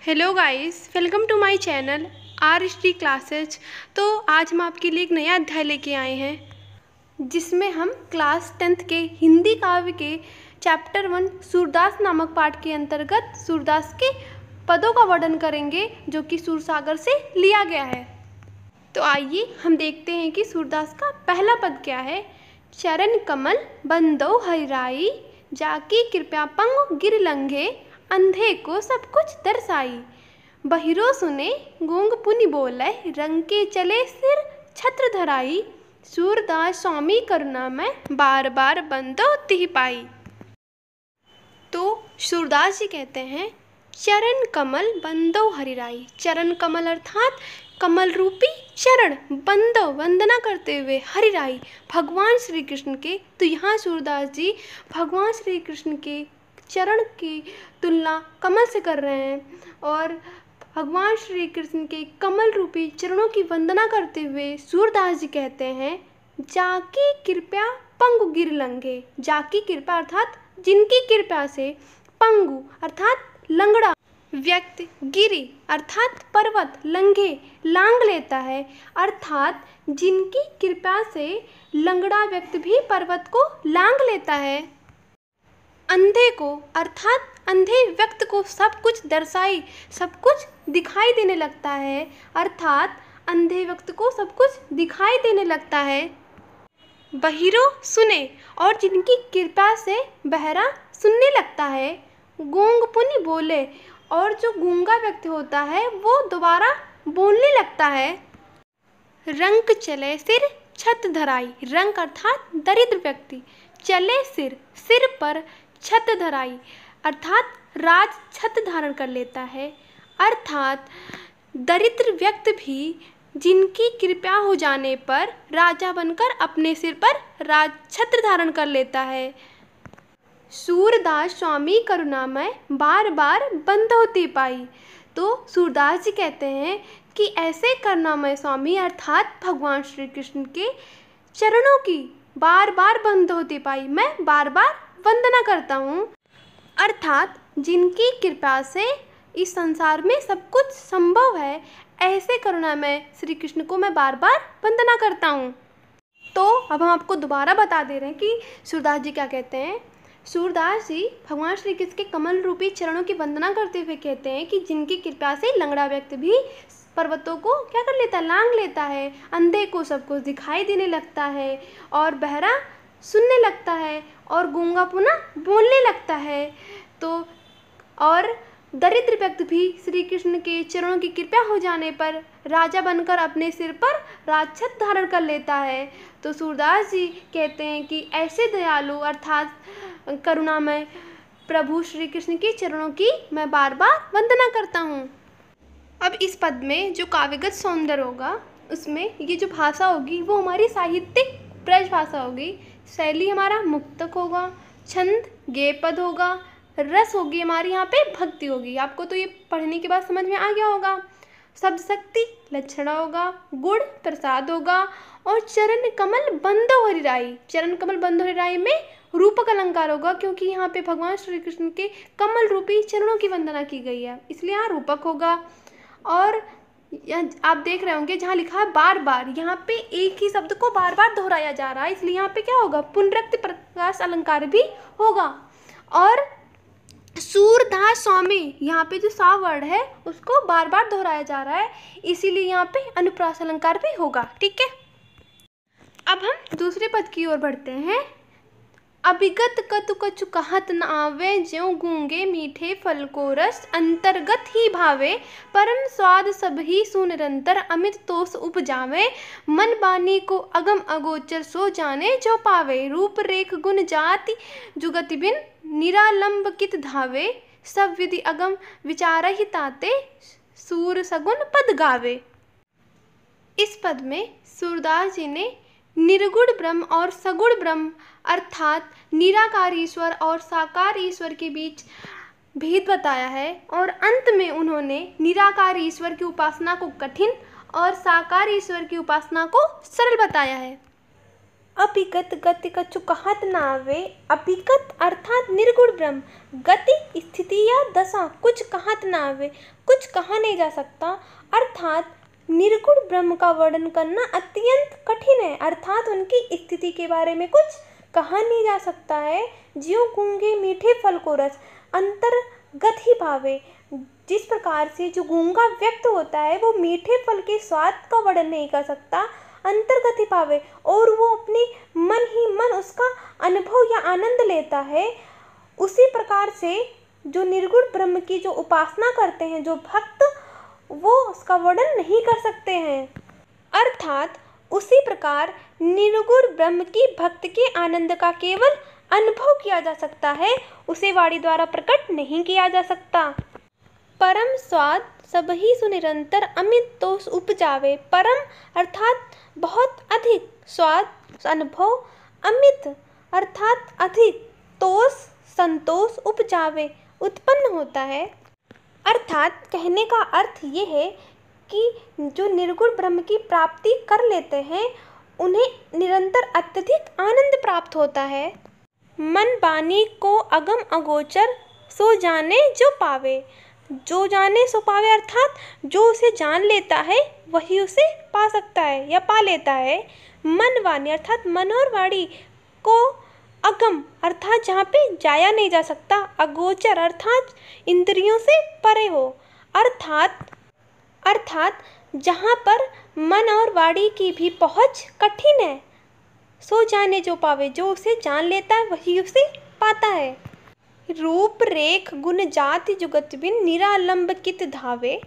Hello guys, welcome to my channel R T classes. तो आज हम आपके लिए एक नया अध्याय लेके आए हैं जिसमें हम क्लास 10th के हिंदी काव्य के चैप्टर 1 सूरदास नामक पाठ के अंतर्गत सूरदास के पदों का वर्णन करेंगे जो कि सूरसागर से लिया गया है। तो आइए हम देखते हैं कि सूरदास का पहला पद क्या है। चरण कमल बंदो हरिराई, जाकी कृपया पंग गिर लंघे, अंधे को सब कुछ दर्शाई। बहिरो सुने गूंग पुनि बोले, रंग के चले सिर छत्र धराई। सूरदास स्वामी करुणा में बार बार बंदो तिह पाई। तो सूरदास जी कहते हैं चरण कमल बंदो हरिराई। चरण कमल अर्थात कमल रूपी चरण बंदो वंदना करते हुए हरिराई भगवान श्री कृष्ण के। तो यहाँ सूरदास जी भगवान श्री कृष्ण के चरण की तुलना कमल से कर रहे हैं और भगवान श्री कृष्ण के कमल रूपी चरणों की वंदना करते हुए सूरदास जी कहते हैं जाकी कृपया पंगु गिर लंघे। जाकी कृपा अर्थात जिनकी कृपा से पंगु अर्थात लंगड़ा व्यक्ति, गिरी अर्थात पर्वत, लंघे लांग लेता है अर्थात जिनकी कृपा से लंगड़ा व्यक्ति भी पर्वत को लांग लेता है। अंधे को अर्थात अंधे व्यक्ति को सब कुछ दर्शाई, सब कुछ दिखाई देने लगता है अर्थात अंधे व्यक्ति को सब कुछ दिखाई देने लगता है। बहिरो सुने और जिनकी कृपा से बहरा सुनने लगता है। गूंग पुनि बोले और जो गूंगा व्यक्ति होता है वो दोबारा बोलने लगता है। रंक चले सिर छत धराई, रंक अर्थात दरिद्र व्यक्ति, चले सिर सिर पर छत धराई अर्थात राज छत धारण कर लेता है अर्थात दरिद्र व्यक्ति भी जिनकी कृपा हो जाने पर राजा बनकर अपने सिर पर राज छत्र धारण कर लेता है। सूरदास स्वामी करुणा में बार बार बंद होती पाई। तो सूरदास जी कहते हैं कि ऐसे करुणामय स्वामी अर्थात भगवान श्री कृष्ण के चरणों की बार बार बंद होती पाई, मैं बार बार वंदना करता हूँ अर्थात जिनकी कृपा से इस संसार में सब कुछ संभव है, ऐसे करुणामय श्री कृष्ण को मैं बार बार वंदना करता हूँ। तो अब हम आपको दोबारा बता दे रहे हैं कि सूरदास जी क्या कहते हैं। सूरदास जी भगवान श्री कृष्ण के कमल रूपी चरणों की वंदना करते हुए कहते हैं कि जिनकी कृपा से लंगड़ा व्यक्ति भी पर्वतों को क्या कर लेता है, लांग लेता है, अंधे को सब कुछ दिखाई देने लगता है और बहरा सुनने लगता है और गूंगा पुनः बोलने लगता है। तो और दरिद्र व्यक्ति भी श्री कृष्ण के चरणों की कृपा हो जाने पर राजा बनकर अपने सिर पर राजछत्र धारण कर लेता है। तो सूरदास जी कहते हैं कि ऐसे दयालु अर्थात करुणामय प्रभु श्री कृष्ण के चरणों की मैं बार बार वंदना करता हूँ। अब इस पद में जो काव्यगत सौंदर्य होगा उसमें ये जो भाषा होगी वो हमारी साहित्यिक ब्रज भाषा होगी। शैली हमारा मुक्तक होगा, छंद गेय पद होगा, रस होगी हमारी यहाँ पे भक्ति होगी। आपको तो ये पढ़ने के बाद समझ में आ गया होगा। शब्द शक्ति लक्षणा होगा, गुण प्रसाद होगा और चरण कमल बंदो हरिराई। चरण कमल बंदो हरिराई में रूपक अलंकार होगा क्योंकि यहाँ पे भगवान श्री कृष्ण के कमल रूपी चरणों की वंदना की गई है, इसलिए यहाँ रूपक होगा। और आप देख रहे होंगे जहाँ लिखा है बार बार, यहाँ पे एक ही शब्द को बार बार दोहराया जा रहा है, इसलिए यहाँ पे क्या होगा, पुनरुक्ति प्रकाश अलंकार भी होगा। और सूरदास स्वामी, यहाँ पे जो सा वर्ड है उसको बार बार दोहराया जा रहा है, इसीलिए यहाँ पे अनुप्रास अलंकार भी होगा। ठीक है, अब हम दूसरे पद की ओर बढ़ते हैं। अभिगत कतु कछु कहत न आवे, ज्यों गूंगे मीठे फल को रस अंतर्गत ही भावे। परम स्वाद सब ही सुनिरंतर अमित तोष उपजावे। मन बानी को अगम अगोचर सो जाने जो पावे। रूप रेख गुण जाति जुगति बिन निरालंब कित धावे। सब विधि अगम विचार ही ताते सूर सगुन पद गावे। इस पद में सूरदास जी ने निर्गुण ब्रह्म और सगुण ब्रह्म अर्थात निराकार ईश्वर और साकार ईश्वर के बीच भेद बताया है और अंत में उन्होंने निराकार ईश्वर की उपासना को कठिन और साकार ईश्वर की उपासना को सरल बताया है। अभिगत गति कछु कहत न आवे। अभिगत अर्थात निर्गुण ब्रह्म, गति स्थिति या दशा कुछ कहत न आवे, कुछ कहा नहीं जा सकता। अर्थात निर्गुण ब्रह्म का वर्णन करना अत्यंत कठिन है, अर्थात उनकी स्थिति के बारे में कुछ कहा नहीं जा सकता है। ज्यों गूंगे मीठे फल को रस अंतर्गत ही भावे। जिस प्रकार से जो गूंगा व्यक्त होता है वो मीठे फल के स्वाद का वर्णन नहीं कर सकता, अंतर्गत ही पावे, और वो अपने मन ही मन उसका अनुभव या आनंद लेता है। उसी प्रकार से जो निर्गुण ब्रह्म की जो उपासना करते हैं जो भक्त, वो उसका वर्णन नहीं कर सकते हैं। अर्थात उसी प्रकार निर्गुण ब्रह्म की भक्त के आनंद का केवल अनुभव किया जा सकता है, उसे वाणी द्वारा प्रकट नहीं किया जा सकता। परम स्वाद सबही सुनिरंतर अमित तोष उपजावे। परम अर्थात बहुत अधिक, स्वाद अनुभव, अमित अर्थात अधिक, तोष संतोष, उपजावे उत्पन्न होता है। अर्थात कहने का अर्थ ये है कि जो निर्गुण ब्रह्म की प्राप्ति कर लेते हैं उन्हें निरंतर अत्यधिक आनंद प्राप्त होता है। मन बानी को अगम अगोचर सो जाने जो पावे। जो जाने सो पावे अर्थात जो उसे जान लेता है वही उसे पा सकता है या पा लेता है। मन वाणी अर्थात मन और वाणी को अगम अर्थात जहाँ पे जाया नहीं जा सकता, अगोचर अर्थात इंद्रियों से परे हो, अर्थात जहाँ पर मन और वाणी की भी पहुँच कठिन है। सो जाने जो पावे, जो उसे जान लेता है वही उसे पाता है। रूप रेख गुण जाति जुगत बिन निरालंब कित धावे।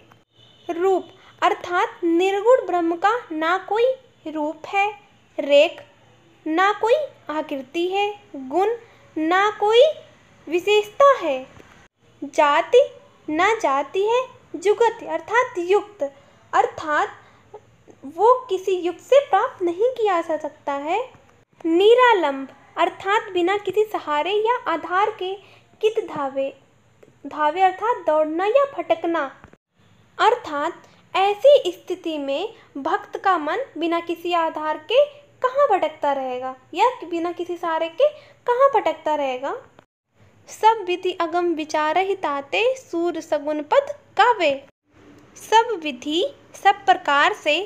रूप अर्थात निर्गुण ब्रह्म का ना कोई रूप है, रेख ना कोई आकृति है, गुण ना कोई विशेषता है, जाति ना जाति है, जुगत अर्थात युक्त अर्थात वो किसी युक्त से प्राप्त नहीं किया जा सकता है। निरालंब अर्थात बिना किसी सहारे या आधार के, कित धावे, धावे अर्थात दौड़ना या भटकना, अर्थात ऐसी स्थिति में भक्त का मन बिना किसी आधार के कहाँ भटकता रहेगा या बिना किसी सहारे के कहाँ भटकता रहेगा। सब विधि अगम विचार ही ताते सूर सगुन पद गावे। सब विधि सब प्रकार से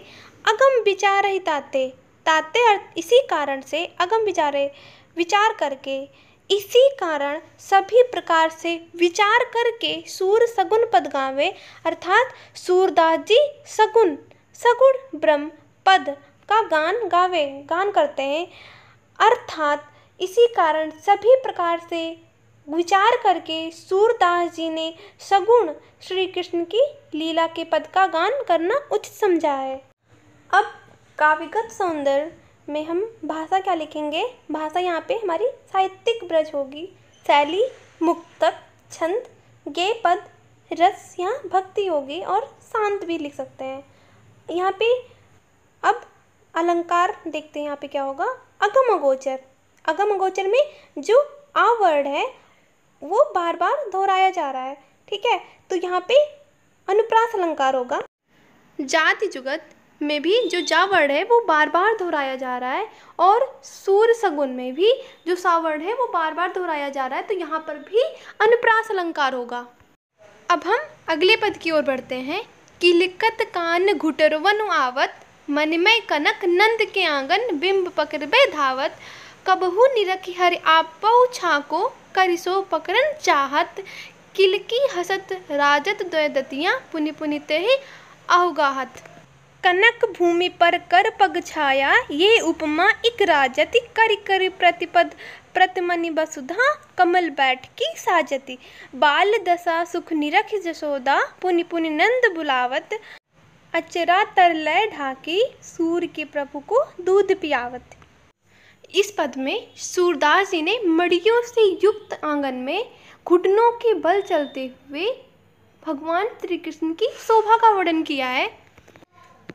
अगम विचार ही ताते, ताते इसी कारण से, अगम विचार करके, इसी कारण सभी प्रकार से विचार करके सूर सगुन पद गावे। अर्थात सूरदास जी सगुण ब्रह्म पद का गान करते हैं। अर्थात इसी कारण सभी प्रकार से विचार करके सूरदास जी ने सगुण श्री कृष्ण की लीला के पद का गान करना उचित समझा है। अब काव्यगत सौंदर्य में हम भाषा क्या लिखेंगे। भाषा यहाँ पे हमारी साहित्यिक ब्रज होगी। शैली मुक्तक, छंद, गेय पद, रस यहाँ भक्ति होगी और शांत भी लिख सकते हैं। यहाँ पे अब अलंकार देखते हैं। यहाँ पे क्या होगा, अगम अगोचर। अगम अगोचर में जो आ वर्ड है वो बार बार दोहराया जा रहा है, ठीक है। तो यहाँ पे अनुप्रास अलंकार होगा। जाति जुगत में भी जो जा वर्ड है वो बार बार दोहराया जा रहा है, और सूर सगुन में भी जो सा वर्ड है वो बार बार दोहराया जा रहा है, तो यहाँ पर भी अनुप्रास अलंकार होगा। अब हम अगले पद की ओर बढ़ते हैं। कि लिखत कान घुटरवन आवत, मनमय कनक नंद के आंगन बिंब पकड़बे धावत। कबहू निरखि हरि आपौ छाको, करिसो पकड़न चाहत। किलकी हसत राजत द्वैदतियाँ, पुनि पुनि तेहि अहुगाहत। कनक भूमि पर कर पग छाया, ये उपमा इक राजति। करि करि प्रतिपद प्रतिमनि वसुधा, कमल बैठ की साजति। बाल दशा सुख निरख जसोदा, पुनि पुनि नंद बुलावत। अचरा तरलय ढाकी, सूर के प्रभु को दूध पियावत। इस पद में सूरदास जी ने मड़ियों से युक्त आंगन में घुटनों के बल चलते हुए भगवान श्री कृष्ण की शोभा का वर्णन किया है।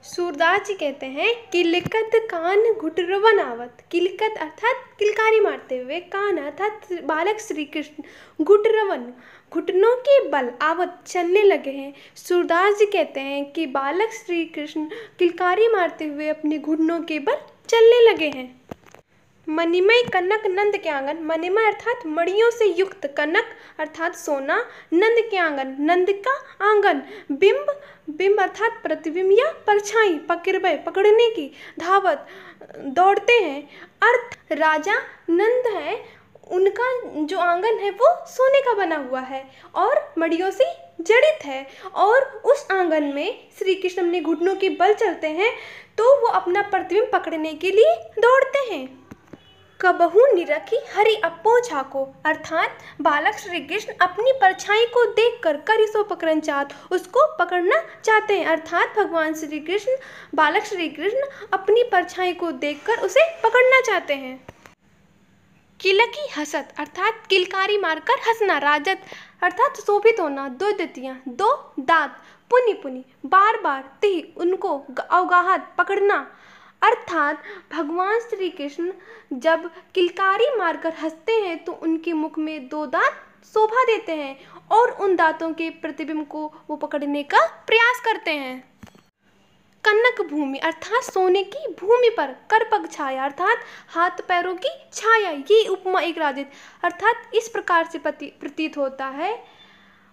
सूरदास जी कहते हैं कि लिखत कान घुटरवन आवत। किलकत अर्थात किलकारी मारते हुए, कान अर्थात बालक श्री कृष्ण, घुटरवन घुटनों के बल, आवत चलने लगे हैं। सूरदास जी कहते हैं कि बालक श्री कृष्ण किलकारी मारते हुए अपने घुटनों के बल चलने लगे हैं। मणिमय कनक नंद के आंगन, मणिमय अर्थात मणियों से युक्त, कनक अर्थात सोना, नंद के आंगन, नंद का आंगन, बिंब, बिंब अर्थात प्रतिबिंब या परछाई, पकड़बे पकड़ने की, धावत दौड़ते हैं। अर्थ राजा नंद है, उनका जो आंगन है वो सोने का बना हुआ है और मड़ियों से जड़ित है, और उस आंगन में श्री कृष्ण अपने घुटनों के बल चलते हैं तो वो अपना प्रतिबिंब पकड़ने के लिए दौड़ते हैं। कबहू निरखी हरि अप्पो झाको, अर्थात बालक श्री कृष्ण अपनी परछाई को देखकर करिसो पकड़न चाहत, उसको पकड़ना चाहते हैं, अर्थात भगवान श्री कृष्ण, बालक श्री कृष्ण अपनी परछाई को देखकर उसे पकड़ना चाहते हैं। किलकी हसत, अर्थात किलकारी मारकर हंसना, राजत अर्थात शोभित होना, दो दतियाँ, दो दांत, पुनि पुनि बार बार, तिह उनको, अवगाहत पकड़ना, अर्थात भगवान श्री कृष्ण जब किलकारी मारकर हंसते हैं तो उनके मुख में दो दांत शोभा देते हैं और उन दांतों के प्रतिबिंब को वो पकड़ने का प्रयास करते हैं। कनक भूमि अर्थात सोने की भूमि पर, करपग छाया अर्थात हाथ पैरों की छाया, ये उपमा एक राजित अर्थात इस प्रकार से प्रतीत होता है,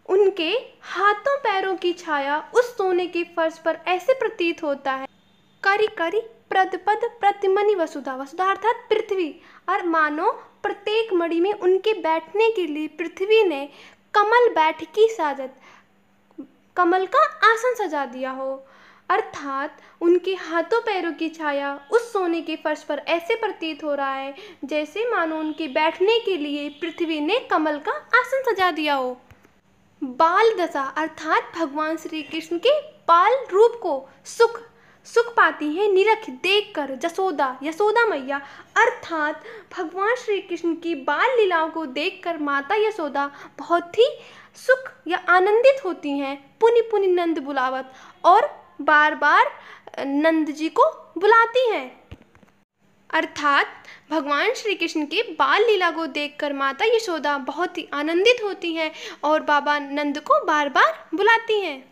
उनके हाथों पैरों की छाया उस सोने के फर्श पर ऐसे प्रतीत होता है। करी करी प्रद पद प्रतिमनि वसुधा, वसुधा अर्थात पृथ्वी, और मानो प्रत्येक मणि में उनके बैठने के लिए पृथ्वी ने कमल बैठकी साजत, कमल का आसन सजा दिया हो, अर्थात उनके हाथों पैरों की छाया उस सोने के फर्श पर ऐसे प्रतीत हो रहा है जैसे मानो उनके बैठने के लिए पृथ्वी ने कमल का आसन सजा दिया हो। बाल दशा अर्थात भगवान श्री कृष्ण के बाल रूप को सुख सुख पाती है निरख देखकर, जसोदा यशोदा मैया अर्थात भगवान श्री कृष्ण की बाल लीलाओं को देखकर माता यशोदा बहुत ही सुख या आनंदित होती हैं। पुनि पुनि नंद बुलावत, और बार बार नंद जी को बुलाती हैं, अर्थात भगवान श्री कृष्ण के बाल लीला को देखकर माता यशोदा बहुत ही आनंदित होती हैं और बाबा नंद को बार बार बुलाती हैं।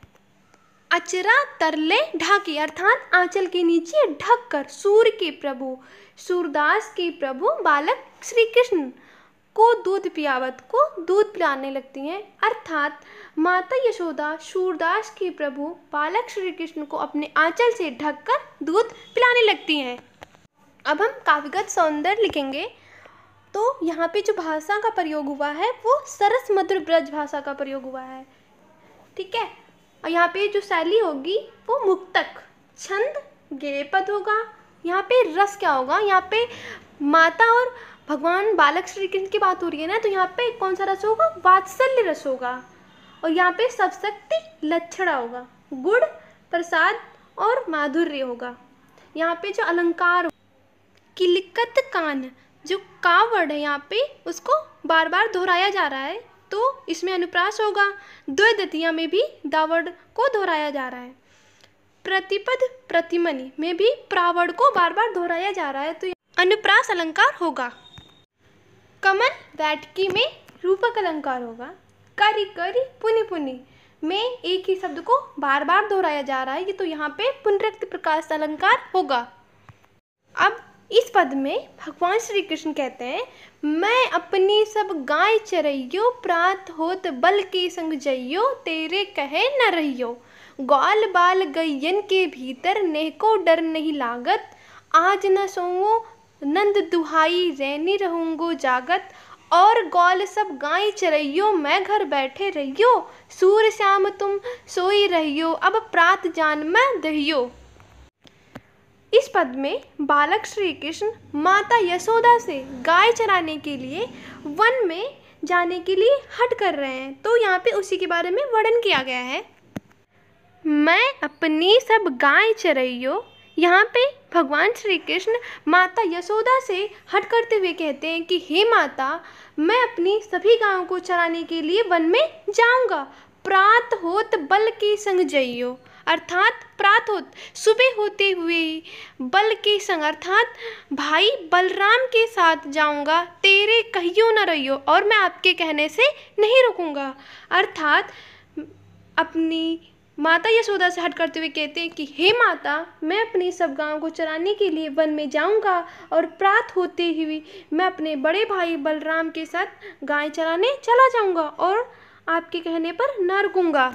अचरा तरले ढाकी अर्थात आंचल के नीचे ढककर सूर्य के प्रभु, सूरदास के प्रभु बालक श्री कृष्ण को दूध पियावत, को दूध पिलाने लगती हैं, अर्थात माता यशोदा सूरदास के प्रभु बालक श्री कृष्ण को अपने आंचल से ढककर दूध पिलाने लगती हैं। अब हम काव्यगत सौंदर्य लिखेंगे तो यहाँ पे जो भाषा का प्रयोग हुआ है वो सरस मधुर ब्रज भाषा का प्रयोग हुआ है, ठीक है। और यहाँ पे जो शैली होगी वो मुक्तक, छंद गिरेपद होगा। यहाँ पे रस क्या होगा, यहाँ पे माता और भगवान बालक श्री कृष्ण की बात हो रही है ना, तो यहाँ पे कौन सा रस होगा, वात्सल्य रस होगा। और यहाँ पे सप्तशक्ति लक्षणा होगा, गुड़ प्रसाद और माधुर्य होगा। यहाँ पे जो अलंकार किलकत कान, जो का वर्ड है यहाँ पे उसको बार बार दोहराया जा रहा है तो इसमें अनुप्रास होगा। द्वैदतिया में भी दावर्ड को दोहराया जा रहा है। प्रतिपद प्रतिमनि में भी प्रावर्ड को बार बार दोहराया जा रहा है तो अनुप्रास अलंकार होगा। कमल बैठकी में रूपक अलंकार होगा। करी करी पुनि पुनि में एक ही शब्द को बार बार दोहराया जा रहा है, ये तो यहाँ पे पुनरुक्त प्रकाश अलंकार होगा। अब इस पद में भगवान श्री कृष्ण कहते हैं, मैं अपनी सब गाय चरइयो, प्रात होत बल के संग जइयो, तेरे कहे न रहियो। ग्वाल बाल गैयन के भीतर नेह को डर नहीं लागत, आज न सोओ नंद दुहाई रैनी रहूंगो जागत। और ग्वाल सब गाय चरइयो, मैं घर बैठे रहियो, सूर्य श्याम तुम सोई रहियो, अब प्रात जान मैं दहियो। इस पद में बालक श्री कृष्ण माता यशोदा से गाय चराने के लिए वन में जाने के लिए हट कर रहे हैं, तो यहाँ पे उसी के बारे में वर्णन किया गया है। मैं अपनी सब गाय चरइयो, यहाँ पे भगवान श्री कृष्ण माता यशोदा से हट करते हुए कहते हैं कि हे माता, मैं अपनी सभी गायों को चराने के लिए वन में जाऊंगा। प्रात होत बल के संग जइयो, अर्थात प्रात होत सुबह होते हुए बल के संग अर्थात भाई बलराम के साथ जाऊंगा, तेरे कहियो न रहियो, और मैं आपके कहने से नहीं रुकूंगा। अर्थात अपनी माता यशोदा से हट करते हुए कहते हैं कि हे माता, मैं अपनी सब गायों को चराने के लिए वन में जाऊंगा और प्रात होते हुए मैं अपने बड़े भाई बलराम के साथ गाय चराने चला जाऊंगा और आपके कहने पर न रुकूंगा।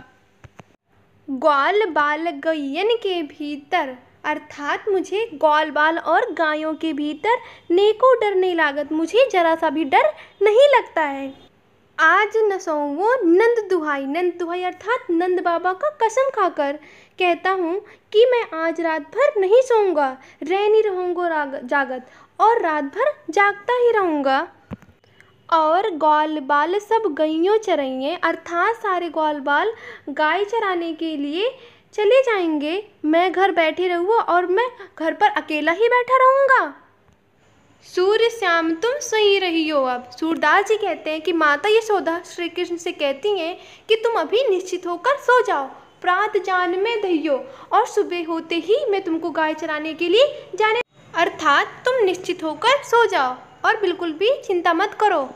ग्वाल बाल गैयन के भीतर, अर्थात मुझे ग्वाल बाल और गायों के भीतर नेको डर नहीं लागत, मुझे जरा सा भी डर नहीं लगता है। आज न सोऊं नंद दुहाई, नंद दुहाई अर्थात नंद बाबा का कसम खाकर कहता हूँ कि मैं आज रात भर नहीं सोऊंगा, नहीं रहूँगा जागत और रात भर जागता ही रहूँगा। और ग्वाल बाल सब गैयों चराइए, अर्थात सारे ग्वाल बाल गाय चराने के लिए चले जाएंगे, मैं घर बैठे रहूँगा और मैं घर पर अकेला ही बैठा रहूँगा। सूर्य श्याम तुम सोई रही हो। अब सूरदास जी कहते हैं कि माता यशोदा श्री कृष्ण से कहती हैं कि तुम अभी निश्चित होकर सो जाओ, प्रात जान में दहियो, और सुबह होते ही मैं तुमको गाय चराने के लिए जाने, अर्थात तुम निश्चित होकर सो जाओ और बिल्कुल भी चिंता मत करो।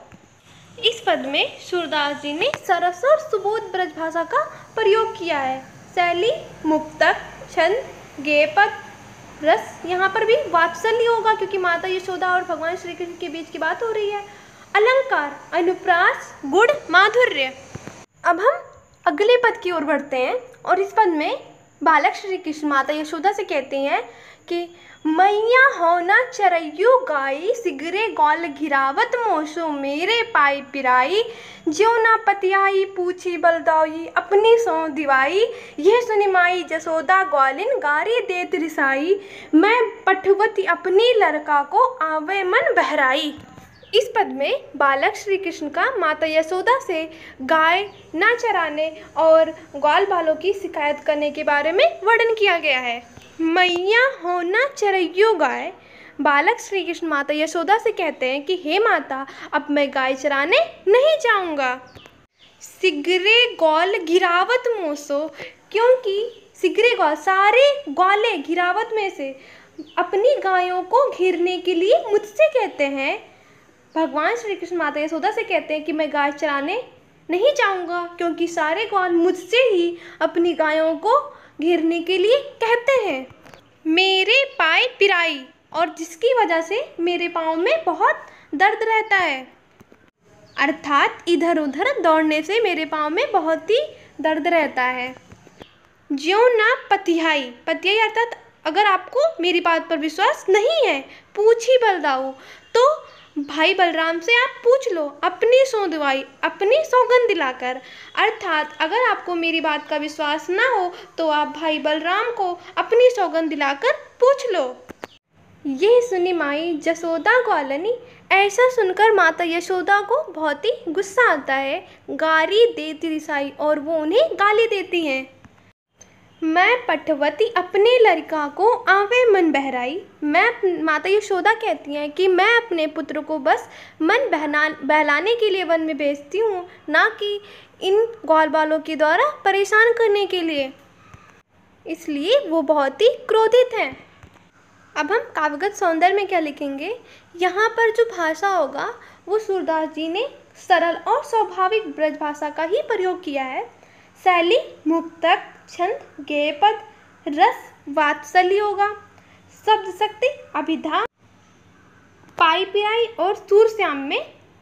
इस पद में सूरदास जी ने सरस और सुबोध ब्रज भाषा का प्रयोग किया है। शैली, मुक्तक, छंद, गेयपद, रस, यहाँ पर भी वात्सल्य होगा क्योंकि माता यशोदा और भगवान श्री कृष्ण के बीच की बात हो रही है। अलंकार, अनुप्रास, गुण, माधुर्य। अब हम अगले पद की ओर बढ़ते हैं और इस पद में बालक श्री कृष्ण माता यशोदा से कहते हैं कि मैया होना चरयु गाई, सिगरे गौल घिरावत मोसो मेरे पाई पिराई, ज्यो ना पतियाई पूछी बलदाई, अपनी सौ दिवाई, यह सुनी माई जसोदा ग्वालिन गारी देत रिसाई, मैं पठवती अपनी लड़का को आवे मन बहराई। इस पद में बालक श्री कृष्ण का माता यशोदा से गाय ना चराने और ग्वाल बालों की शिकायत करने के बारे में वर्णन किया गया है। मैया होना चरइयो गाय, बालक श्री कृष्ण माता यशोदा से कहते हैं कि हे माता, अब मैं गाय चराने नहीं जाऊंगा। सिगरे गौल घिरावत मोसो, क्योंकि सिगरे गौल सारे ग्वाले घिरावत में से अपनी गायों को घेरने के लिए मुझसे कहते हैं। भगवान श्री कृष्ण माता यशोदा से कहते हैं कि मैं गाय चराने नहीं जाऊंगा क्योंकि सारे ग्वाल मुझसे ही अपनी गायों को घेरने के लिए कहते हैं। मेरे पाए पिराई, और जिसकी वजह से मेरे पाँव में बहुत दर्द रहता है, अर्थात इधर उधर दौड़ने से मेरे पाँव में बहुत ही दर्द रहता है। ज्यों ना पतियाई, पतियाई अर्थात अगर आपको मेरी बात पर विश्वास नहीं है, पूछी बलदाऊ, तो भाई बलराम से आप पूछ लो अपनी सौ दिवाई, अपनी सौगंध दिलाकर, अर्थात अगर आपको मेरी बात का विश्वास ना हो तो आप भाई बलराम को अपनी सौगंध दिलाकर पूछ लो। ये सुनी माई जसोदा ग्वालनी, ऐसा सुनकर माता यशोदा को बहुत ही गुस्सा आता है। गारी देती रिसाई, और वो उन्हें गाली देती हैं। मैं पठवती अपने लड़का को आवे मन बहराई, मैं माता यशोदा कहती हैं कि मैं अपने पुत्र को बस मन बहलाने के लिए वन में भेजती हूँ, ना कि इन ग्वाल बालों के द्वारा परेशान करने के लिए, इसलिए वो बहुत ही क्रोधित हैं। अब हम काव्यगत सौंदर्य में क्या लिखेंगे, यहाँ पर जो भाषा होगा वो सूरदास जी ने सरल और स्वाभाविक ब्रज भाषा का ही प्रयोग किया है। शैली, मुक्तक, छंद, गेयपद, रस, वात्सल्य होगा। शब्द शक्ति, अभिधा, पाई पिराई और सूर श्याम में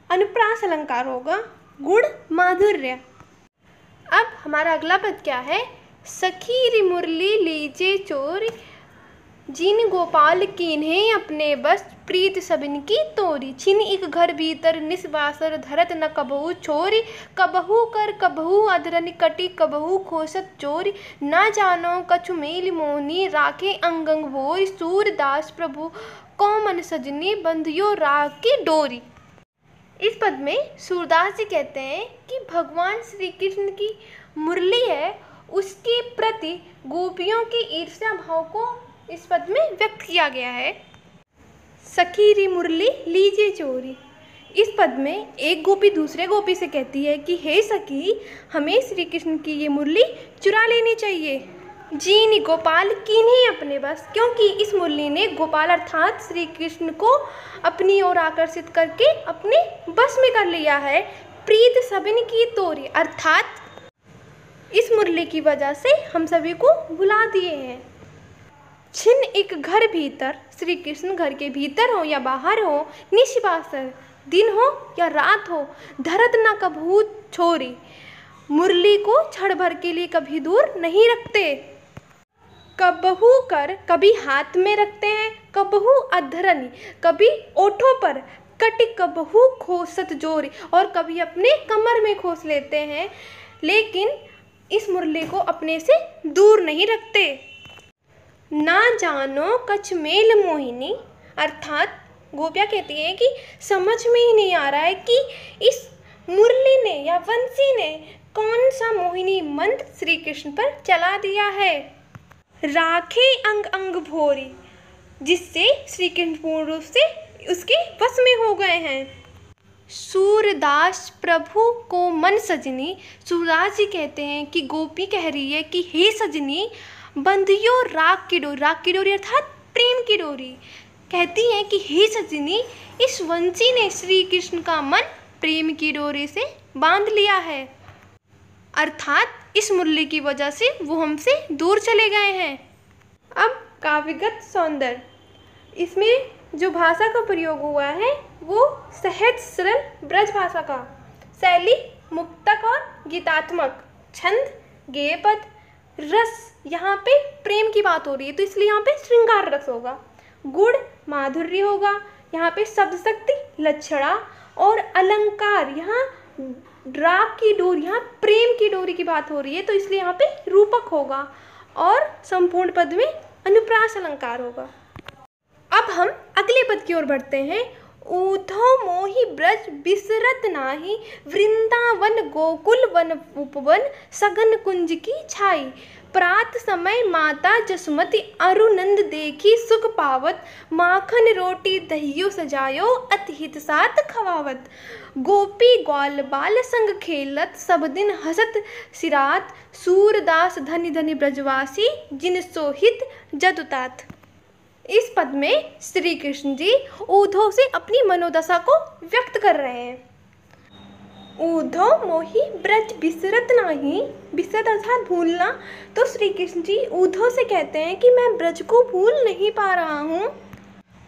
अनुप्रास अलंकार होगा। गुण, माधुर्य। अब हमारा अगला पद क्या है, सखी री मुरली लीजे चोरी, जिन गोपाल कीन्हे अपने बस, प्रीत सबिन की तोरी, छिन एक घर भीतर निस्वासर धरत न कबहू छोरी, कबहू कर कबहू अधरन कटी कबहू खोसत चोरी, ना जानो कछु मेल मोहनी राखे अंगंग भोरी, सूरदास प्रभु कौमन सजनी बंधियो राग की डोरी। इस पद में सूरदास जी कहते हैं कि भगवान श्री कृष्ण की मुरली है, उसके प्रति गोपियों की ईर्ष्या भाव को इस पद में व्यक्त किया गया है। सखी री मुरली लीजे चोरी, इस पद में एक गोपी दूसरे गोपी से कहती है कि हे सखी, हमें श्री कृष्ण की ये मुरली चुरा लेनी चाहिए। जीनी गोपाल कीन्हे अपने बस, क्योंकि इस मुरली ने गोपाल अर्थात श्री कृष्ण को अपनी ओर आकर्षित करके अपने बस में कर लिया है। प्रीत सबिन की तोरी, अर्थात इस मुरली की वजह से हम सभी को भुला दिए हैं। छिन एक घर भीतर, श्री कृष्ण घर के भीतर हो या बाहर हो, निशिबासर दिन हो या रात हो, धरत न कभू छोरी, मुरली को क्षण भर के लिए कभी दूर नहीं रखते। कबहू कर कभी हाथ में रखते हैं, कबहू अधरनी, कभी ओठों पर, कटी कबहू खोसत जोरी, और कभी अपने कमर में खोस लेते हैं, लेकिन इस मुरली को अपने से दूर नहीं रखते। ना जानो कछ मेल मोहिनी, अर्थात गोपियाँ कहती हैं कि समझ में ही नहीं आ रहा है कि इस मुरली ने या वंशी ने कौन सा मोहिनी मंत्र श्री कृष्ण पर चला दिया है। राखे अंग अंग भोरी, जिससे श्री कृष्ण पूर्ण रूप से उसके वश में हो गए हैं। सूरदास प्रभु को मन सजनी, सूरदास जी कहते हैं कि गोपी कह रही है कि हे सजनी, बंधियो राग की डोरी, राग की डोरी अर्थात प्रेम की डोरी, कहती हैं कि हे सजनी, इस वंशी ने श्री कृष्ण का मन प्रेम की डोरी से बांध लिया है, अर्थात इस मुरली की वजह से वो हमसे दूर चले गए हैं। अब काव्यगत सौंदर्य, इसमें जो भाषा का प्रयोग हुआ है वो सहज सरल ब्रज भाषा का, शैली मुक्तक और गीतात्मक, छंद गेयपद, रस, यहाँ पे प्रेम की बात हो रही है तो इसलिए यहाँ पे श्रृंगार रस होगा, गुण माधुर्य होगा, यहाँ पे शब्द शक्ति लक्षणा, और अलंकार, यहाँ राग की डोरी, यहाँ प्रेम की डोरी की बात हो रही है तो इसलिए यहाँ पे रूपक होगा, और संपूर्ण पद में अनुप्रास अलंकार होगा। अब हम अगले पद की ओर बढ़ते हैं। ऊधो मोहि ब्रज बिसरत नाही, वृंदावन गोकुल वन उपवन, सघन कुंज की छाई, प्रात समय माता जसुमति अरुनंद देखी सुख पावत, माखन रोटी दहियो सजायो अति हित साथ खवावत, गोपी ग्वाल बाल संग खेलत सब दिन हसत सिरात, सूरदास धनि धनि ब्रजवासी जिन सोहित जदुतात। इस पद में श्री कृष्ण जी ऊधो से अपनी मनोदशा को व्यक्त कर रहे हैं। ऊधो मोहि ब्रज बिसरत नाही, बिसरत अर्थात भूलना, तो श्री कृष्ण जी ऊधो से कहते हैं कि मैं ब्रज को भूल नहीं पा रहा हूँ।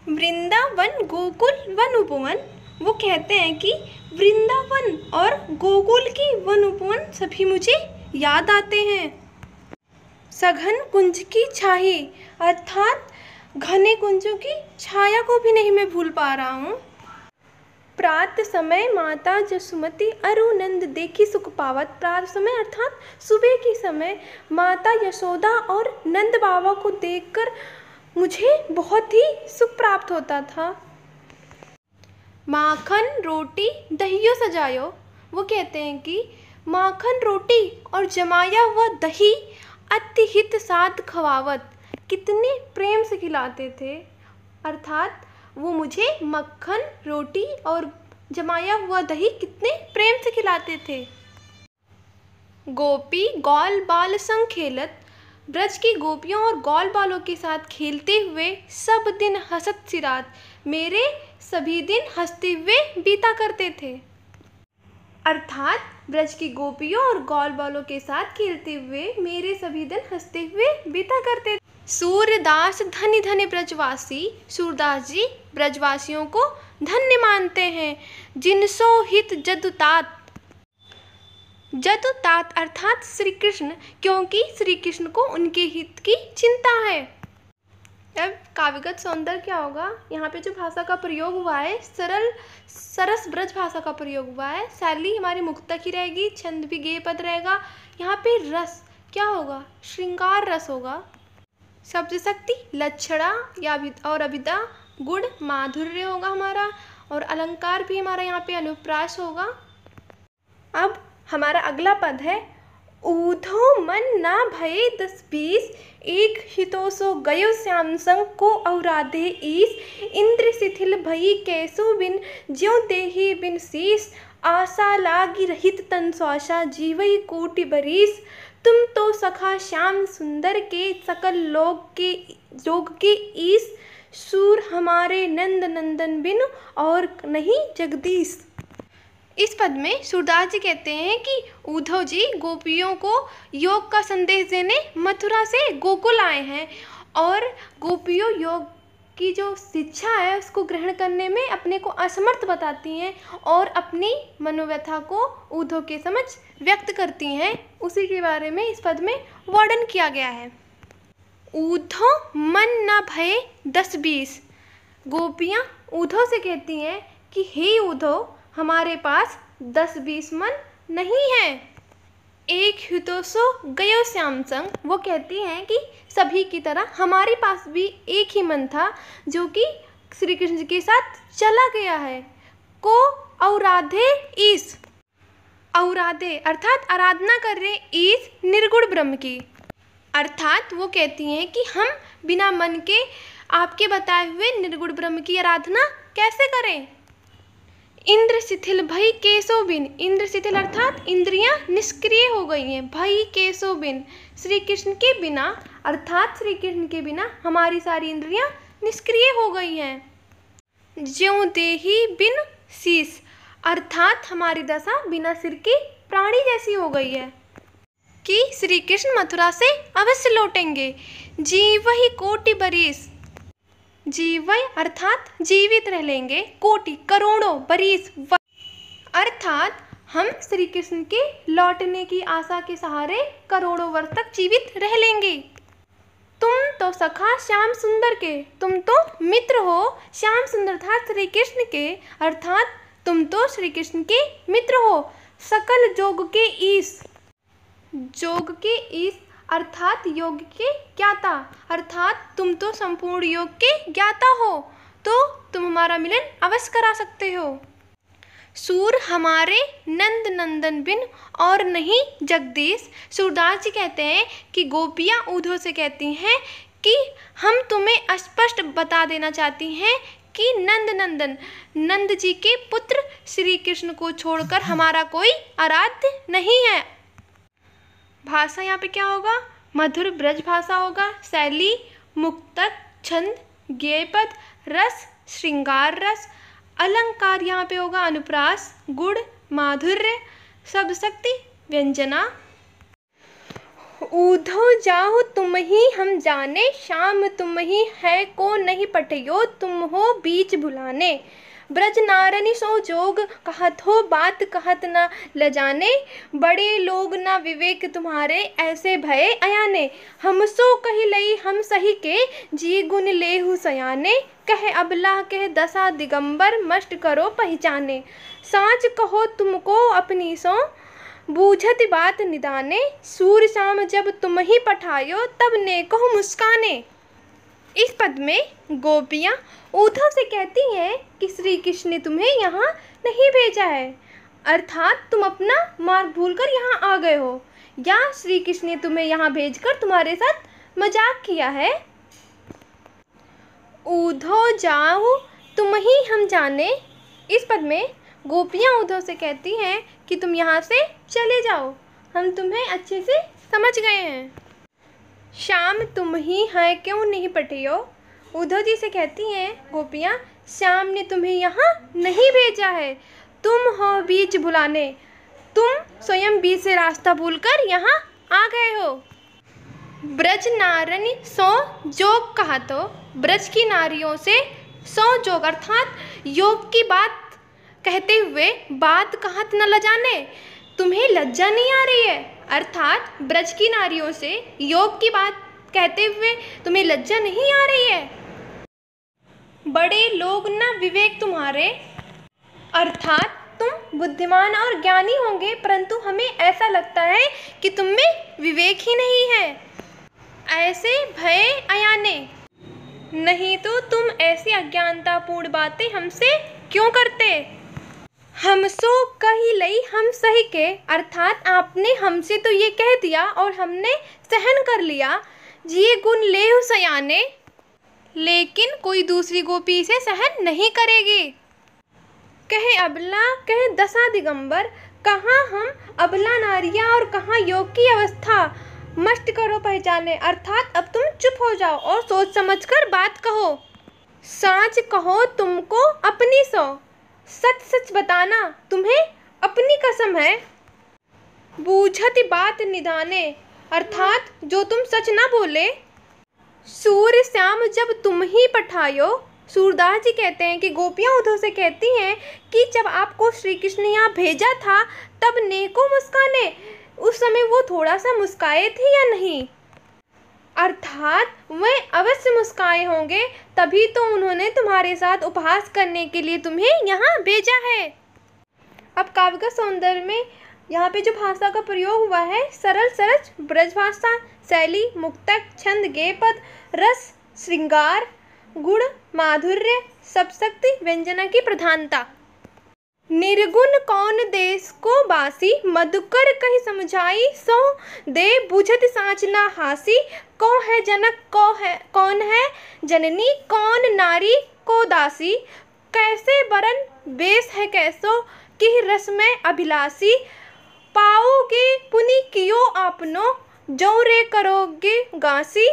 वृंदावन गोकुल वन उपवन, वो कहते हैं कि वृंदावन और गोकुल की वन उपवन सभी मुझे याद आते हैं। सघन कुंज की छाई, अर्थात घने कुंजों की छाया को भी नहीं मैं भूल पा रहा हूँ। प्रात समय माता जसुमति अरुनंद देखी सुख पावत, प्रात समय अर्थात सुबह के समय माता यशोदा और नंद बाबा को देखकर मुझे बहुत ही सुख प्राप्त होता था। माखन रोटी दहियो सजायो, वो कहते हैं कि माखन रोटी और जमाया हुआ दही अति हित साथ खवावत, कितने प्रेम से खिलाते थे, अर्थात वो मुझे मक्खन रोटी और जमाया हुआ दही कितने प्रेम से खिलाते थे। गोपी गौल बाल संग खेलत, ब्रज की गोपियों और गौल बालों के साथ खेलते हुए सब दिन हंसत सिरात, मेरे सभी दिन हंसते हुए बीता करते थे, अर्थात ब्रज की गोपियों और गौल बालों के साथ खेलते हुए मेरे सभी दिन हंसते हुए बीता करते थे। सूरदास धन्य धन्य ब्रजवासी, सूरदास जी ब्रजवासियों को धन्य मानते हैं। जिनसो हित जदुतात, जदुतात अर्थात श्री कृष्ण, क्योंकि श्री कृष्ण को उनके हित की चिंता है। अब काव्यगत सौंदर्य क्या होगा, यहाँ पे जो भाषा का प्रयोग हुआ है सरल सरस ब्रज भाषा का प्रयोग हुआ है, शैली हमारी मुक्तक ही रहेगी, छंद भी गेय पद रहेगा। यहाँ पे रस क्या होगा, श्रृंगार रस होगा, शब्द शक्ति लक्षणा या और अभिधा, गुण माधुर्य होगा हमारा, और अलंकार भी हमारा यहाँ पे अनुप्रास होगा। अब हमारा अगला पद है, ऊधो मन ना भये 10-20, एक हितो सो गयो श्याम संग को औराधे ईस, इंद्र शिथिल भई कैसो बिन ज्यों देहि बिन शीस, आशा लागी रहित तन स्वासा जीवई कोटि बरीस, तुम तो सखा श्याम सुंदर के सकल लोग के ईस, सूर हमारे नंद नंदन बिन और नहीं जगदीश। इस पद में सूरदास जी कहते हैं कि उद्धव जी गोपियों को योग का संदेश देने मथुरा से गोकुल आए हैं और गोपियों योग की जो शिक्षा है उसको ग्रहण करने में अपने को असमर्थ बताती हैं और अपनी मनोव्यथा को उद्धव के समक्ष व्यक्त करती हैं। उसी के बारे में इस पद में वर्णन किया गया है। उद्धव मन न भये 10-20। गोपियाँ उद्धव से कहती हैं कि हे उद्धव, हमारे पास 10-20 मन नहीं है। एक हितो सो गयो श्याम संग। वो कहती हैं कि सभी की तरह हमारे पास भी एक ही मन था जो कि श्री कृष्ण जी के साथ चला गया है। को औराधे ईश। औराधे अर्थात आराधना कर रहे ईश निर्गुण ब्रह्म की। अर्थात वो कहती हैं कि हम बिना मन के आपके बताए हुए निर्गुण ब्रह्म की आराधना कैसे करें। इंद्र शिथिल भई केशव बिन। इंद्र शिथिल अर्थात इंद्रियां निष्क्रिय हो गई हैं। भई केशव बिन, श्री कृष्ण के बिना अर्थात श्री कृष्ण के बिना हमारी सारी इंद्रियां निष्क्रिय हो गई हैं। ज्यों देही बिन शीस अर्थात हमारी दशा बिना सिर की प्राणी जैसी हो गई है कि श्री कृष्ण मथुरा से अवश्य लौटेंगे। जीव ही कोटि बरिस। जीवय अर्थात जीवित रह लेंगे, कोटि करोड़ों, बरिस अर्थात हम श्री कृष्ण के लौटने की आशा के सहारे करोड़ों वर्ष तक जीवित रह लेंगे। तुम तो सखा श्याम सुंदर के। तुम तो मित्र हो श्याम सुंदर था श्री कृष्ण के अर्थात तुम तो श्री कृष्ण के मित्र हो। सकल जोग के ईश। जोग के ईश अर्थात योग के ज्ञाता अर्थात तुम तो संपूर्ण योग के ज्ञाता हो तो तुम हमारा मिलन अवश्य करा सकते हो। सूर हमारे नंद नंदन बिन और नहीं जगदीश। सूरदास जी कहते हैं कि गोपियाँ उद्धव से कहती हैं कि हम तुम्हें स्पष्ट बता देना चाहती हैं कि नंद नंदन नंद जी के पुत्र श्री कृष्ण को छोड़कर हमारा कोई आराध्य नहीं है। भाषा यहाँ पे क्या होगा? मधुर ब्रज भाषा होगा। शैली मुक्तक, छंद, गेयपद, रस, श्रृंगार रस, अलंकार यहाँ पे होगा अनुप्रास, गुण, माधुर्य, शब्द शक्ति, व्यंजना। उद्धव जाहु तुम ही हम जाने, श्याम तुम ही है को नहीं पठयो, तुम हो बीच भुलाने। ब्रज नारनी सो जोग कहत हो, बात कहत न ल जाने, बड़े लोग न विवेक तुम्हारे ऐसे भये अयाने। हम सो कही लई हम सही के, जी गुण लेहु सयाने, कहे अबला कहे दशा दिगंबर, मस्ट करो पहचाने। साँच कहो तुमको अपनी सो, बूझत बात निदाने, सूर शाम जब तुम ही पठायो, तब ने कहो मुस्काने। इस पद में गोपियाँ उद्धव से कहती हैं कि श्री कृष्ण ने तुम्हें यहाँ नहीं भेजा है अर्थात तुम अपना मार्ग भूलकर यहाँ आ गए हो या श्री कृष्ण ने तुम्हें यहाँ भेजकर तुम्हारे साथ मजाक किया है। उद्धव जाहु तुम ही हम जाने। इस पद में गोपियाँ उद्धव से कहती हैं कि तुम यहाँ से चले जाओ, हम तुम्हें अच्छे से समझ गए हैं। श्याम तुम ही है क्यों नहीं पठियो। उद्धव जी से कहती हैं गोपियाँ, श्याम ने तुम्हें यहाँ नहीं भेजा है, तुम हो बीच भुलाने, तुम स्वयं बीच से रास्ता भूलकर यहाँ आ गए हो। ब्रज नारनी सौ जोग कहा तो, ब्रज की नारियों से सौ जोग अर्थात योग की बात कहते हुए बात कहत न ल जाने, तुम्हें लज्जा नहीं आ रही है अर्थात ब्रज की नारियों से योग की बात कहते हुए तुम्हें लज्जा नहीं आ रही है। बड़े लोग न विवेक तुम्हारे अर्थात तुम बुद्धिमान और ज्ञानी होंगे परंतु हमें ऐसा लगता है कि तुम में विवेक ही नहीं है। ऐसे भय अयाने, नहीं तो तुम ऐसी अज्ञानतापूर्ण बातें हमसे क्यों करते। हम सो कही लई हम सही के अर्थात आपने हमसे तो ये कह दिया और हमने सहन कर लिया। जी गुण लेहु सयाने, लेकिन कोई दूसरी गोपी इसे सहन नहीं करेगी। कहे अबला कहे दशा दिगंबर, कहाँ हम अबला नारियाँ और कहाँ योग की अवस्था। मस्त करो पहचाने अर्थात अब तुम चुप हो जाओ और सोच समझकर बात कहो। साँच कहो तुमको अपनी सो, सच सच बताना तुम्हें अपनी कसम है। बूझत बात निधाने, अर्थात जो तुम सच ना बोले। सूर्य श्याम जब तुम ही पठायो। सूरदास जी कहते हैं कि गोपियाँ उद्धव से कहती हैं कि जब आपको श्री कृष्ण ने यहाँ भेजा था तब नेको मुस्काने, उस समय वो थोड़ा सा मुस्काए थे या नहीं, अर्थात वे अवश्य मुस्काए होंगे, तभी तो उन्होंने तुम्हारे साथ उपहास करने के लिए तुम्हें यहाँ भेजा है। अब काव्य का सौंदर्य में यहाँ पे जो भाषा का प्रयोग हुआ है, सरल सरस ब्रज भाषा, शैली मुक्तक, छंद गेयपद, रस श्रृंगार, गुण माधुर्य, सप्तशक्ति व्यंजना की प्रधानता। निर्गुण कौन देश को बासी, मधुकर कही समझाई सो दे बुझत साँच ना हासी। कौ है जनक कौन है जननी, कौन नारी को दासी। कैसे बरन बेस है कैसो, कि रस में अभिलाषी। पाओगे पुनि कियो आपनो, जो रे करोगे गासी।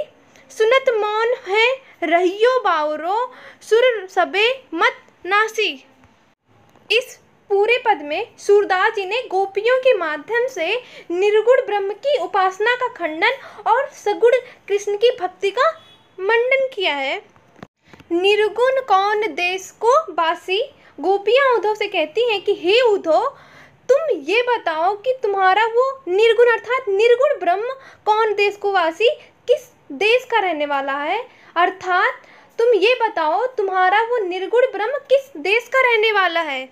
सुनत मौन है रहियो बावरो, सुर सबे मत नासी। इस पूरे पद में सूरदास जी ने गोपियों के माध्यम से निर्गुण ब्रह्म की उपासना का खंडन और सगुण कृष्ण की भक्ति का मंडन किया है। निर्गुण कौन देश को बासी, गोपियाँ उद्धव से कहती हैं कि हे उद्धव, तुम ये बताओ कि तुम्हारा वो निर्गुण अर्थात निर्गुण ब्रह्म कौन देश को वासी, किस देश का रहने वाला है, अर्थात तुम ये बताओ तुम्हारा वो निर्गुण ब्रह्म किस देश का रहने वाला है।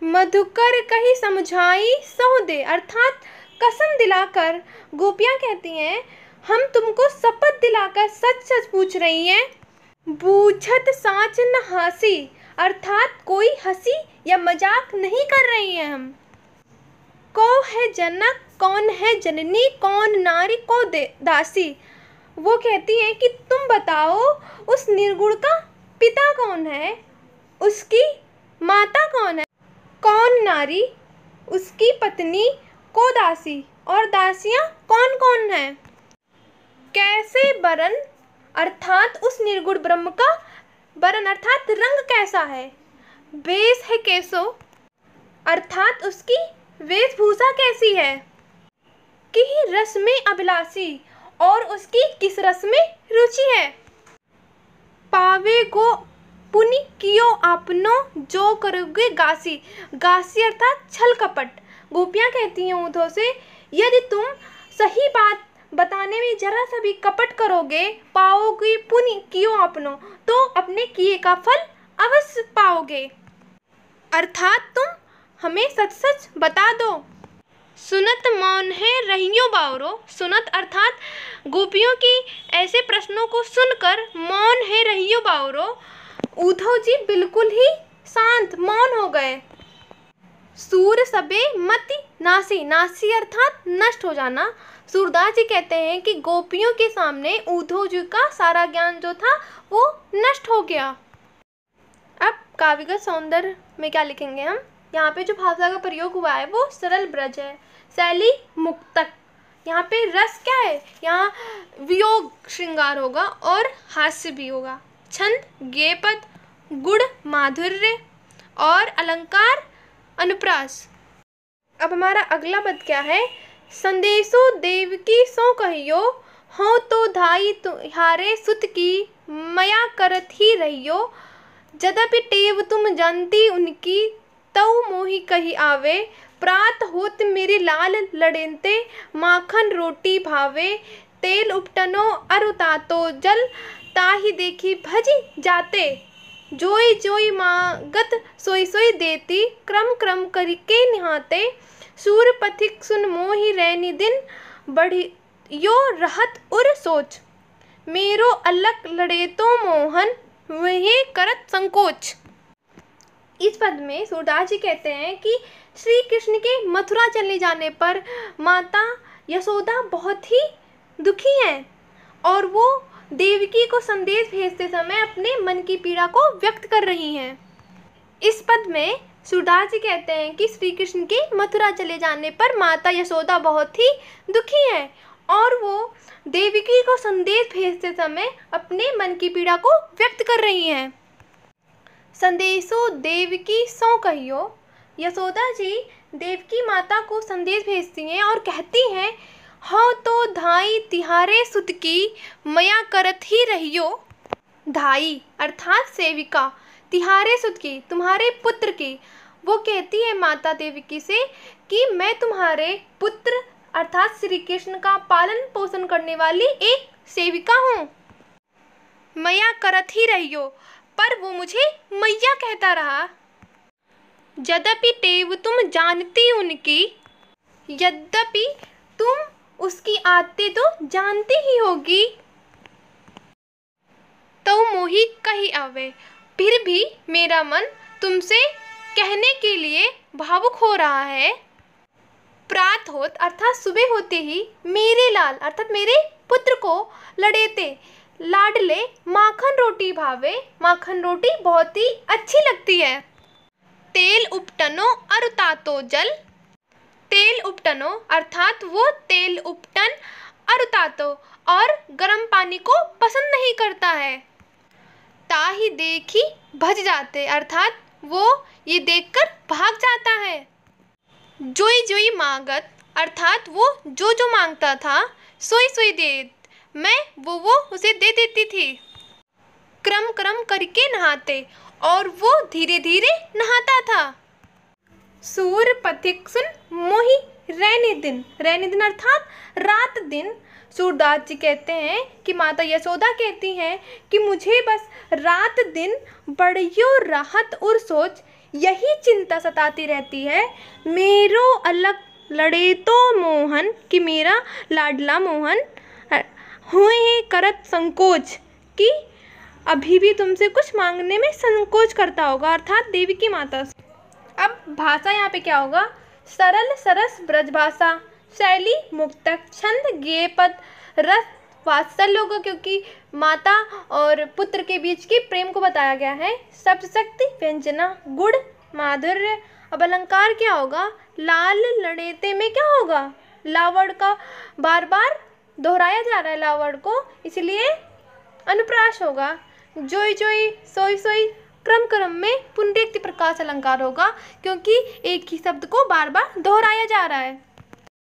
मधुकर कही समझाई सो दे, अर्थात कसम दिलाकर गोपियाँ कहती हैं हम तुमको शपथ दिलाकर सच सच पूछ रही हैं। बूझत साँच न हासी, अर्थात कोई हंसी या मजाक नहीं कर रही हैं हम। कौ है जनक कौन है जननी, कौन नारी को दासी। वो कहती हैं कि तुम बताओ उस निर्गुण का पिता कौन है, उसकी माता कौन है, कौन नारी, उसकी पत्नी को दासी, और दासियाँ कौन कौन हैं। कैसे बरन, अर्थात उस निर्गुण ब्रह्म का बरन अर्थात रंग कैसा है। वेश है कैसो, अर्थात उसकी वेशभूषा कैसी है। कि रस में अभिलाषी, और उसकी किस रस में रुचि है। पावे गो पुनि कियो आपनो, जो करोगे गासी। गासी अर्थात छल कपट। गोपियाँ कहती हैं उद्धव से यदि तुम सही बात बताने में जरा सा भी कपट करोगे, पाओगे पुनि कियो आपनो, तो अपने किए का फल अवश्य पाओगे, अर्थात तुम हमें सच सच बता दो। सुनत मौन है रहियो बावरो, सुनत अर्थात गोपियों की ऐसे प्रश्नों को सुनकर मौन है रहियो बावरो, उद्धव जी बिल्कुल ही शांत मौन हो गए। सूर सबे मति नासी, नासी अर्थात नष्ट हो जाना। सूरदास जी कहते हैं कि गोपियों के सामने उद्धव जी का सारा ज्ञान जो था वो नष्ट हो गया। अब काव्यगत सौंदर्य में क्या लिखेंगे हम, यहाँ पे जो भाषा का प्रयोग हुआ है वो सरल ब्रज है, शैली मुक्तक। यहाँ पे रस क्या है, यहाँ वियोग श्रृंगार होगा और हास्य भी होगा। छंद गेयपद, गुण माधुर्य और अलंकार अनुप्रास। अब हमारा अगला पद क्या है, संदेशो देवकी सो कहियो, हो तो धाई तुम्हारे सुत की, मया करत ही रहियो। यद्यपि टेव तुम जानती उनकी, तऊ मोहि कही आवे। प्रात होत मेरी लाल लड़ेंते, माखन रोटी भावे। तेल उपटनो अरुतातो जल, ताहि देखी भजी जाते। जोई जोई मागत सोई सोई देती, क्रम क्रम करके निहाते। सूर पथिक सुन मोहि रैनी दिन, बढ़ियो रहत उर सोच। मेरो अलक लड़े तो मोहन, वही करत संकोच। इस पद में सूरदास जी कहते हैं कि श्री कृष्ण के मथुरा चले जाने पर माता यशोदा बहुत ही दुखी हैं और वो देवकी को संदेश भेजते समय अपने मन की पीड़ा को व्यक्त कर रही हैं। इस पद में सूरदास जी कहते हैं कि श्री कृष्ण के मथुरा चले जाने पर माता यशोदा बहुत ही दुखी हैं और वो देवकी को संदेश भेजते समय अपने मन की पीड़ा को व्यक्त कर रही हैं। संदेशो देवकी सो कहियो, यशोदा जी देवकी माता को संदेश भेजती हैं और कहती हैं, हाँ तो धाई तिहारे सुत की मया करत ही रहियो। धाई अर्थात सेविका, तिहारे सुत की तुम्हारे पुत्र की। वो कहती है माता देवकी से कि मैं तुम्हारे पुत्र अर्थात श्री कृष्ण का पालन पोषण करने वाली एक सेविका हूँ। मैया करत ही रहियो, पर वो मुझे मैया कहता रहा। यद्यपि तेव तुम जानती उनकी, यद्यपि तुम उसकी आदतें तो जानती ही होगी। तो मोही कही आवे, फिर भी मेरा मन तुमसे कहने के लिए भावुक हो रहा है। प्रात होत अर्थात सुबह होते ही मेरे लाल अर्थात मेरे पुत्र को लड़ेते लाडले माखन रोटी भावे। माखन रोटी बहुत ही अच्छी लगती है। तेल उपटनो अरुतातो जल, तेल उपटनो अर्थात वो तेल उपटन अरुतातो और गर्म पानी को पसंद नहीं करता है। ताही देखी भज जाते अर्थात वो ये देखकर भाग जाता है। जोई जोई मांगत अर्थात वो जो जो मांगता था सोई सोई दे मैं वो उसे दे देती थी। क्रम क्रम करके नहाते और वो धीरे धीरे नहाता था। सूर पथिक सुन मोहि रहने दिन अर्थात रात दिन। सूरदास जी कहते हैं कि माता यशोदा कहती हैं कि मुझे बस रात दिन बड़ियो राहत और सोच यही चिंता सताती रहती है। मेरो अलग लड़े तो मोहन कि मेरा लाडला मोहन हुए हैं करत संकोच कि अभी भी तुमसे कुछ मांगने में संकोच करता होगा अर्थात देवी की माता से। अब भाषा यहाँ पे क्या होगा, सरल सरस ब्रज भाषा, शैली मुक्तक, छंद गेय पद, रस वात्सल्य होगा क्योंकि माता और पुत्र के बीच के प्रेम को बताया गया है। शब्द शक्ति, व्यंजना, गुण, माधुर्य। अब अलंकार क्या होगा, लाल लड़ेते में क्या होगा, लावड़ का बार बार दोहराया जा रहा है लावड़ को, इसलिए अनुप्रास होगा। जोई जोई सोई सोई क्रम क्रम में पुनरुक्ति प्रकाश अलंकार होगा क्योंकि एक ही शब्द को बार बार दोहराया जा रहा है।